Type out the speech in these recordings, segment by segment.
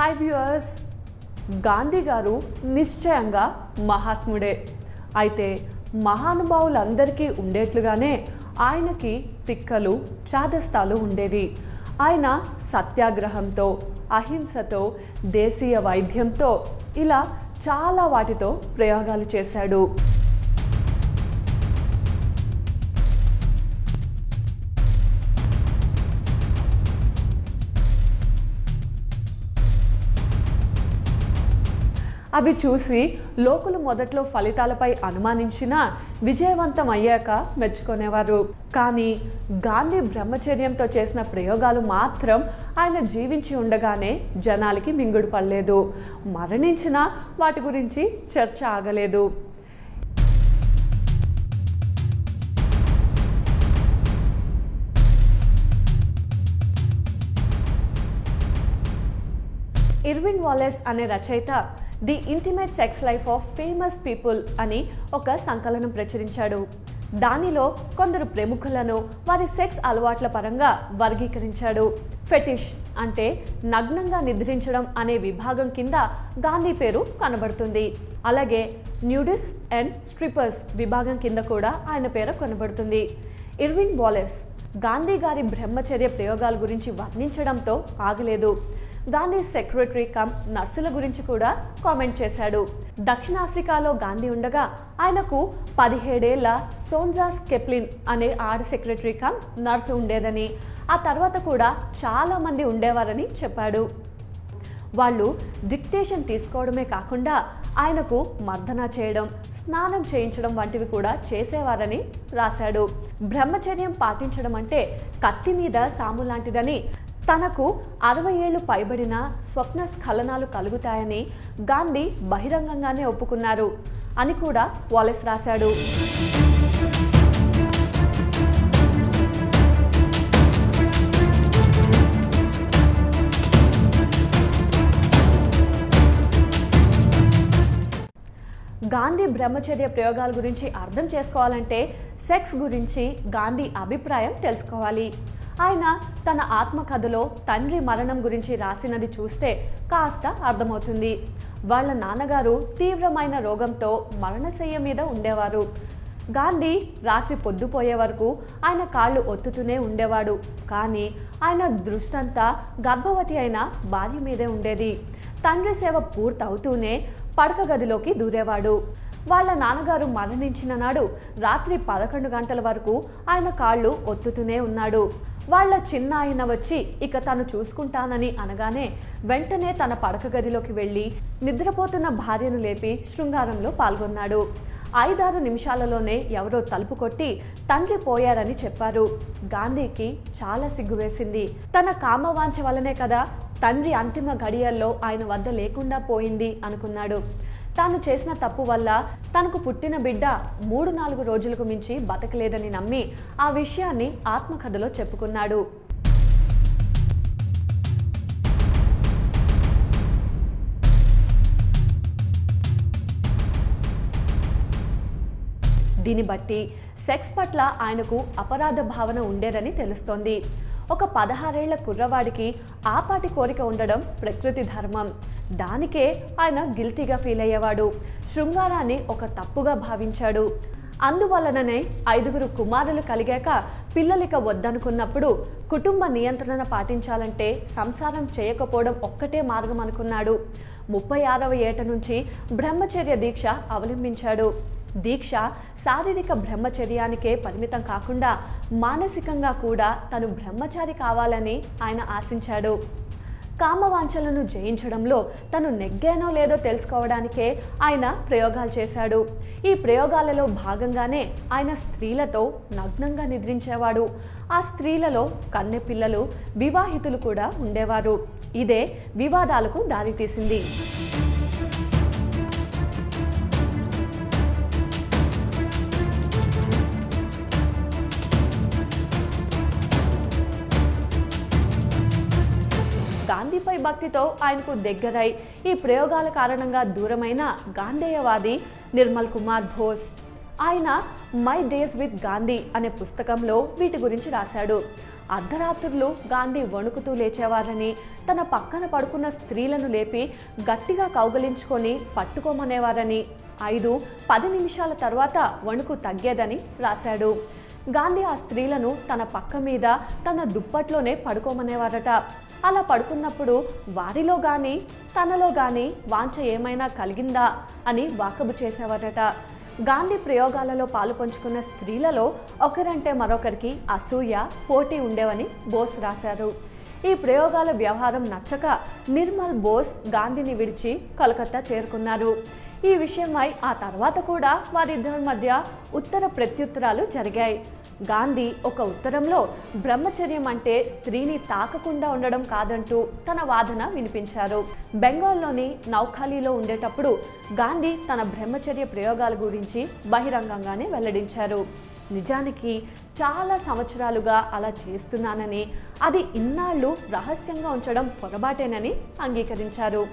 Hi viewers, Gandhi గారు నిశ్చయంగా మహాత్ముడే. అయితే మహానుభావులందరికీ ఉండేట్లుగానే ఆయనకి తిక్కలు చాదస్తాలు ఉండేవి. ఆయన సత్యాగ్రహంతో, అహింసతో, దేశీయ వైద్యంతో ఇలా చాలా వాటితో ప్రయోగాలు చేశాడు. అవి చూసి లోకులు మొదట్లో ఫలితాలపై అనుమానించినా విజయవంతం అయ్యాక మెచ్చుకునేవారు. కానీ గాంధీ బ్రహ్మచర్యంతో చేసిన ప్రయోగాలు మాత్రం ఆయన జీవించి ఉండగానే జనాలకి మింగుడు పడలేదు. మరణించినా వాటి గురించి చర్చ ఆగలేదు. ఇర్విన్ వాలెస్ అనే రచయిత the intimate sex life of famous people అని ఒక సంకలనం ప్రచురించాడు. దానిలో కొందరు ప్రముఖులను వారి సెక్స్ అలవాట్ల పరంగా వర్గీకరించాడు. ఫెటిష్ అంటే నగ్నంగా నిద్రించడం అనే విభాగం కింద గాంధీ పేరు కనబడుతుంది. అలాగే న్యూడిస్ అండ్ స్ట్రిప్పర్స్ విభాగం కింద కూడా ఆయన పేరు కనబడుతుంది. ఇర్విన్ వాలెస్ గాంధీ గారి బ్రహ్మచర్య ప్రయోగాల గురించి వర్ణించడంతో ఆగలేదు. గాంధీ సెక్రటరీ కమ్ నర్సుల గురించి కూడా కామెంట్ చేశాడు. దక్షిణాఫ్రికాలో గాంధీ ఉండగా ఆయనకు 17 ఏళ్ల సోన్జాస్ కెప్లిన్ అనే ఆడ సెక్రటరీ కమ్ నర్సు ఉండేదని, ఆ తర్వాత కూడా చాలా మంది ఉండేవారని చెప్పాడు. వాళ్ళు డిక్టేషన్ తీసుకోవడమే కాకుండా ఆయనకు మర్దన చేయడం, స్నానం చేయించడం వంటివి కూడా చేసేవారని రాశాడు. బ్రహ్మచర్యం పాటించడం అంటే కత్తి మీద సాము లాంటిదని, తనకు 60 ఏళ్లు పైబడిన స్వప్న స్ఖలనాలు కలుగుతాయని గాంధీ బహిరంగంగానే ఒప్పుకున్నారు అని కూడా వాలెస్ రాశాడు. గాంధీ బ్రహ్మచర్య ప్రయోగాల గురించి అర్థం చేసుకోవాలంటే సెక్స్ గురించి గాంధీ అభిప్రాయం తెలుసుకోవాలి. ఆయన తన ఆత్మకథలో తండ్రి మరణం గురించి రాసినది చూస్తే కాస్త అర్థమవుతుంది. వాళ్ళ నాన్నగారు తీవ్రమైన రోగంతో మరణశయ్య మీద ఉండేవారు. గాంధీ రాత్రి పొద్దుపోయే వరకు ఆయన కాళ్ళు ఒత్తుతూనే ఉండేవాడు. కానీ ఆయన దృష్టంతా గర్భవతి అయిన భార్య మీదే ఉండేది. తండ్రి సేవ పూర్తవుతూనే పడక గదిలోకి దూరేవాడు. వాళ్ళ నాన్నగారు మరణించిన నాడు రాత్రి 11 గంటల వరకు ఆయన కాళ్ళు ఒత్తుతూనే ఉన్నాడు. వాళ్ళ చిన్న ఆయన వచ్చి ఇక తను చూసుకుంటానని అనగానే వెంటనే తన పడక గదిలోకి వెళ్ళి నిద్రపోతున్న భార్యను లేపి శృంగారంలో పాల్గొన్నాడు. 5-6 నిమిషాలలోనే ఎవరో తలుపు కొట్టి తండ్రి పోయారని చెప్పారు. గాంధీకి చాలా సిగ్గువేసింది. తన కామవాంఛ వల్లనే కదా తండ్రి అంతిమ గడియల్లో ఆయన వద్ద లేకుండా పోయింది అనుకున్నాడు. తాను చేసిన తప్పు వల్ల తనకు పుట్టిన బిడ్డ 3-4 రోజులకు మించి బతకలేదని నమ్మి ఆ విషయాన్ని ఆత్మకథలో చెప్పుకున్నాడు. దీన్ని బట్టి సెక్స్ పట్ల ఆయనకు అపరాధ భావన ఉండేదని తెలుస్తోంది. ఒక 16 ఏళ్ల కుర్రవాడికి ఆపాటి కోరిక ఉండడం ప్రకృతి ధర్మం. దానికే ఆయన గిల్టీగా ఫీల్ అయ్యేవాడు. శృంగారాన్ని ఒక తప్పుగా భావించాడు. అందువలననే 5 కుమారులు కలిగాక పిల్లలిక వద్దనుకున్నప్పుడు కుటుంబ నియంత్రణ పాటించాలంటే సంసారం చేయకపోవడం ఒక్కటే మార్గం అనుకున్నాడు. 36వ ఏట నుంచి బ్రహ్మచర్య దీక్ష అవలంబించాడు. దీక్ష శారీరక బ్రహ్మచర్యానికే పరిమితం కాకుండా మానసికంగా కూడా తను బ్రహ్మచారి కావాలని ఆయన ఆశించాడు. కామవాంఛలను జయించడంలో తను నెగ్గానో లేదో తెలుసుకోవడానికే ఆయన ప్రయోగాలు చేశాడు. ఈ ప్రయోగాలలో భాగంగానే ఆయన స్త్రీలతో నగ్నంగా నిద్రించేవాడు. ఆ స్త్రీలలో కన్నెపిల్లలు, వివాహితులు కూడా ఉండేవారు. ఇదే వివాదాలకు దారితీసింది. గాంధీపై భక్తితో ఆయనకు దగ్గరై ఈ ప్రయోగాల కారణంగా దూరమైన గాంధేయవాది నిర్మల్ కుమార్ బోస్ ఆయన మై డేస్ విత్ గాంధీ అనే పుస్తకంలో వీటి గురించి రాశాడు. అర్ధరాత్రులు గాంధీ వణుకుతూ లేచేవారని, తన పక్కన పడుకున్న స్త్రీలను లేపి గట్టిగా కౌగలించుకొని పట్టుకోమనేవారని, 5-10 నిమిషాల తర్వాత వణుకు తగ్గేదని రాశాడు. గాంధీ ఆ స్త్రీలను తన పక్క మీద తన దుప్పట్లోనే పడుకోమనేవారట. అలా పడుకున్నప్పుడు వారిలో కానీ తనలో కానీ వాంఛ ఏమైనా కలిగిందా అని వాకబు చేసేవారట. గాంధీ ప్రయోగాలలో పాలు పంచుకున్న స్త్రీలలో ఒకరంటే మరొకరికి అసూయ, పోటీ ఉండేవని బోస్ రాశారు. ఈ ప్రయోగాల వ్యవహారం నచ్చక నిర్మల్ బోస్ గాంధీని విడిచి కలకత్తా చేరుకున్నారు. ఈ విషయమై ఆ తర్వాత కూడా వారిద్దరి మధ్య ఉత్తర ప్రత్యుత్తరాలు జరిగాయి. గాంధీ ఒక ఉత్తరంలో బ్రహ్మచర్యం అంటే స్త్రీని తాకకుండా ఉండడం కాదంటూ తన వాదన వినిపించారు. బెంగాల్లోని నౌఖాళీలో ఉండేటప్పుడు గాంధీ తన బ్రహ్మచర్య ప్రయోగాల గురించి బహిరంగంగానే వెల్లడించారు. నిజానికి చాలా సంవత్సరాలుగా అలా చేస్తున్నానని, అది ఇన్నాళ్ళు రహస్యంగా ఉంచడం పొరపాటేనని అంగీకరించారు.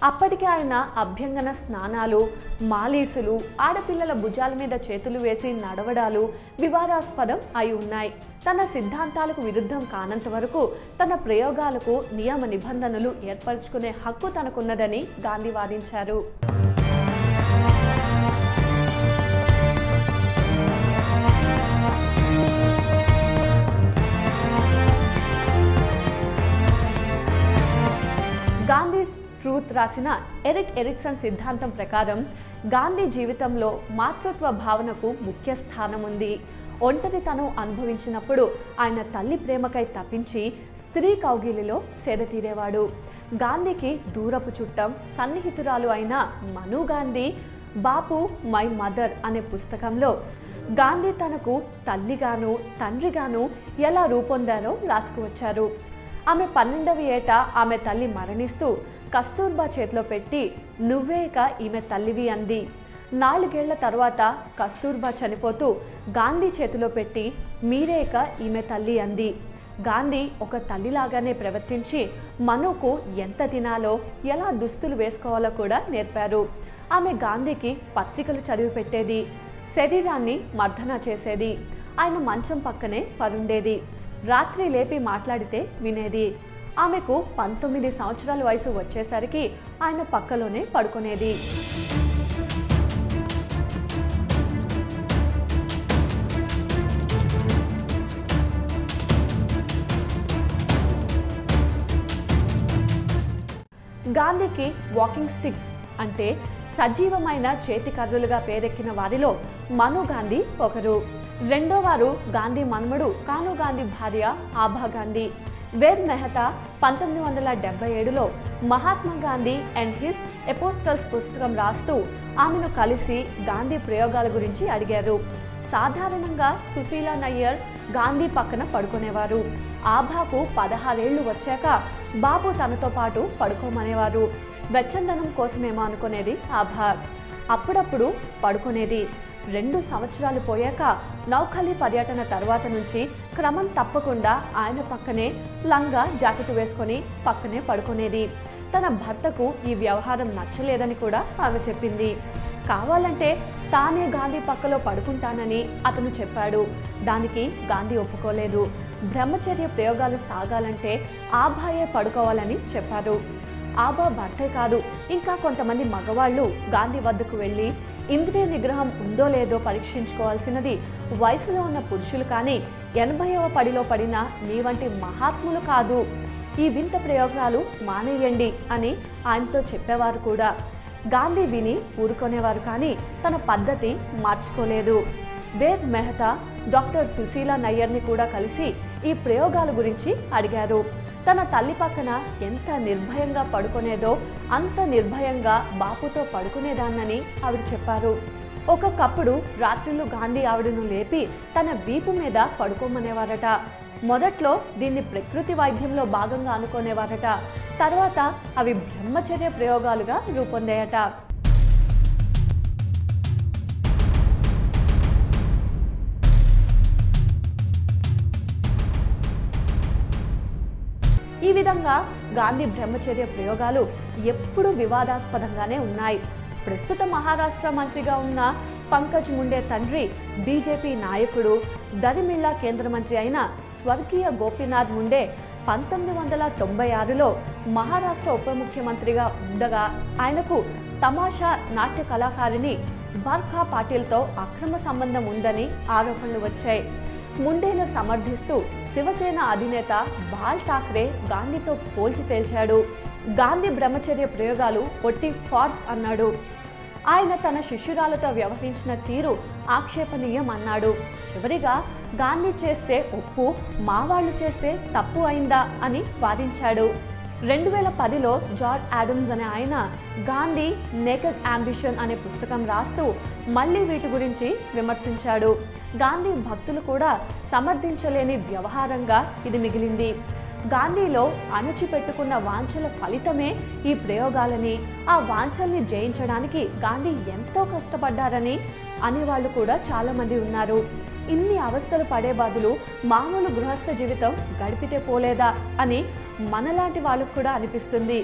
అప్పటికే ఆయన అభ్యంగన స్నానాలు, మాలీసులు, ఆడపిల్లల భుజాల మీద చేతులు వేసి నడవడాలు వివాదాస్పదం అయి ఉన్నాయి. తన సిద్ధాంతాలకు విరుద్ధం కానంత వరకు తన ప్రయోగాలకు నియమ నిబంధనలు ఏర్పరచుకునే హక్కు తనకున్నదని గాంధీ వాదించారు. గాంధీ ట్రూత్ రాసిన ఎరిక్ ఎరిక్సన్ సిద్ధాంతం ప్రకారం గాంధీ జీవితంలో మాతృత్వ భావనకు ముఖ్య స్థానం ఉంది. ఒంటరితనం అనుభవించినప్పుడు ఆయన తల్లి ప్రేమకై తప్పించి స్త్రీ కౌగిలిలో సేద తీరేవాడు. గాంధీకి దూరపు చుట్టం, సన్నిహితురాలు అయిన మను గాంధీ బాపు మై మదర్ అనే పుస్తకంలో గాంధీ తనకు తల్లిగాను తండ్రిగాను ఎలా రూపొందారో రాసుకువచ్చారు. ఆమె 12వ ఏట ఆమె తల్లి మరణిస్తూ కస్తూర్బా చేతిలో పెట్టి నువ్వే ఇక ఈమె తల్లివి అంది. 4 ఏళ్ల తర్వాత కస్తూర్బా చనిపోతూ గాంధీ చేతిలో పెట్టి మీరే ఇక ఈమె తల్లి అంది. గాంధీ ఒక తల్లిలాగానే ప్రవర్తించి మనుకు ఎంత తినాలో, ఎలా దుస్తులు వేసుకోవాలో కూడా నేర్పారు. ఆమె గాంధీకి పత్రికలు చదివి పెట్టేది, శరీరాన్ని మర్దన చేసేది, ఆయన మంచం పక్కనే పరుండేది, రాత్రి లేపి మాట్లాడితే వినేది. ఆమెకు 19 సంవత్సరాల వయసు వచ్చేసరికి ఆయన పక్కలోనే పడుకునేది. గాంధీకి వాకింగ్ స్టిక్స్ అంటే సజీవమైన చేతికర్రులుగా పేరెక్కిన వారిలో మను గాంధీ ఒకరు. రెండో వారు గాంధీ మనుమడు కాను గాంధీ భార్య ఆభా గాంధీ. వేద్ మెహతా 1977లో మహాత్మా గాంధీ అండ్ హిస్ ఎపోస్టల్స్ పుస్తకం రాస్తూ ఆమెను కలిసి గాంధీ ప్రయోగాల గురించి అడిగారు. సాధారణంగా సుశీలా నయ్యర్ గాంధీ పక్కన పడుకునేవారు. ఆభాకు 16 ఏళ్లు వచ్చాక బాబు తనతో పాటు పడుకోమనేవారు. వెచ్చందనం కోసమేమో అనుకునేది ఆభా. అప్పుడప్పుడు పడుకునేది. 2 సంవత్సరాలు పోయాక నౌఖాళీ పర్యటన తర్వాత నుంచి క్రమం తప్పకుండా ఆయన పక్కనే లంగా జాకెట్ వేసుకొని పక్కనే పడుకునేది. తన భర్తకు ఈ వ్యవహారం నచ్చలేదని కూడా ఆమె చెప్పింది. కావాలంటే తానే గాంధీ పక్కలో పడుకుంటానని అతను చెప్పాడు. దానికి గాంధీ ఒప్పుకోలేదు. బ్రహ్మచర్య ప్రయోగాలు సాగాలంటే ఆభాయే పడుకోవాలని చెప్పారు. ఆభా భర్తే కాదు, ఇంకా కొంతమంది మగవాళ్ళు గాంధీ వద్దకు వెళ్ళి ఇంద్రియ నిగ్రహం ఉందో లేదో పరీక్షించుకోవాల్సినది వయసులో ఉన్న పురుషులు కానీ 80వ పడిలో పడిన మీ వంటి మహాత్ములు కాదు. ఈ వింత ప్రయోగాలు మానేయండి అని ఆయనతో చెప్పేవారు కూడా. గాంధీ విని ఊరుకునేవారు కానీ తన పద్ధతి మార్చుకోలేదు. వేద్ మెహతా డాక్టర్ సుశీలా నయ్యర్ని కూడా కలిసి ఈ ప్రయోగాల గురించి అడిగారు. తన తల్లి పక్కన ఎంత నిర్భయంగా పడుకునేదో అంత నిర్భయంగా బాపుతో పడుకునేదాన్నని ఆవిడ చెప్పారు. ఒకప్పుడు రాత్రులు గాంధీ ఆవిడను లేపి తన వీపు మీద పడుకోమనేవారట. మొదట్లో దీన్ని ప్రకృతి వైద్యంలో భాగంగా అనుకునేవారట. తర్వాత అవి బ్రహ్మచర్య ప్రయోగాలుగా రూపొందాయట. ఈ విధంగా గాంధీ బ్రహ్మచర్య ప్రయోగాలు ఎప్పుడూ వివాదాస్పదంగానే ఉన్నాయి. ప్రస్తుత మహారాష్ట్ర మంత్రిగా ఉన్న పంకజ్ ముండే తండ్రి బీజేపీ నాయకుడు, దరిమిళ్ళా కేంద్ర మంత్రి అయిన స్వర్గీయ గోపీనాథ్ ముండే 1996లో మహారాష్ట్ర ఉప ముఖ్యమంత్రిగా ఉండగా ఆయనకు తమాషా నాట్య కళాకారిణి బర్ఖా పాటిల్తో అక్రమ సంబంధం ఉందని ఆరోపణలు వచ్చాయి. ముండేను సమర్థిస్తూ శివసేన అధినేత బాల్ ఠాక్రే గాంధీతో పోల్చి తేల్చాడు. గాంధీ బ్రహ్మచర్య ప్రయోగాలు పొట్టి ఫార్స్ అన్నాడు. ఆయన తన శిష్యురాలతో వ్యవహరించిన తీరు ఆక్షేపణీయం అన్నాడు. చివరిగా గాంధీ చేస్తే ఒప్పు, మా వాళ్ళు చేస్తే తప్పు అయిందా అని వాదించాడు. 2010లో జార్జ్ ఆడమ్స్ అనే ఆయన గాంధీ నేకెడ్ అంబిషన్ అనే పుస్తకం రాస్తూ మళ్ళీ వీటి గురించి విమర్శించాడు. గాంధీ భక్తులు కూడా సమర్థించలేని వ్యవహారంగా ఇది మిగిలింది. గాంధీలో అణచిపెట్టుకున్న వాంఛల ఫలితమే ఈ ప్రయోగాలని, ఆ వాంఛల్ని జయించడానికి గాంధీ ఎంతో కష్టపడ్డారని అనేవాళ్ళు కూడా చాలామంది ఉన్నారు. ఇన్ని అవస్థలు పడే బదులు మామూలు గృహస్థ జీవితం గడిపితే పోలేదా అని మనలాంటి వాళ్ళకు కూడా అనిపిస్తుంది.